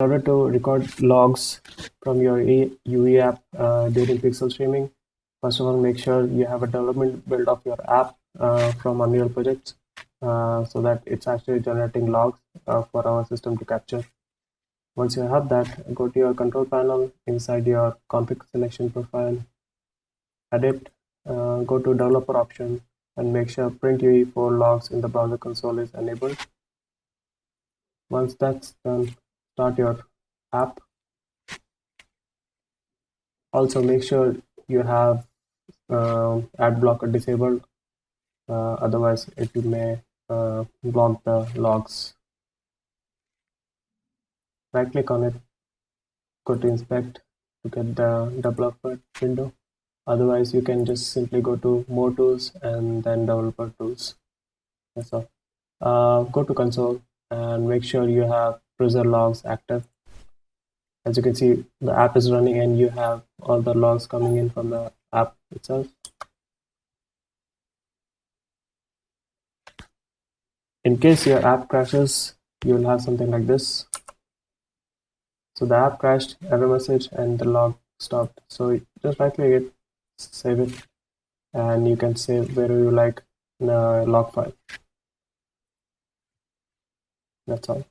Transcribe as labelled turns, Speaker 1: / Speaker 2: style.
Speaker 1: In order to record logs from your UE app during pixel streaming, first of all, make sure you have a development build of your app from Unreal Projects so that it's actually generating logs for our system to capture. Once you have that, go to your control panel inside your config selection profile, edit, go to developer option, and make sure print UE for logs in the browser console is enabled. Once that's done, start your app. Also, make sure you have ad blocker disabled, otherwise it may block the logs. Right click on it, go to inspect to get the developer window. Otherwise, you can just simply go to more tools and then developer tools. That's all. Go to console and make sure you have browser logs active. As you can see, the app is running and you have all the logs coming in from the app itself. In case your app crashes, you'll have something like this. So the app crashed, error message, and the log stopped. So just right click it, save it, and you can save wherever you like in a log file. That's all.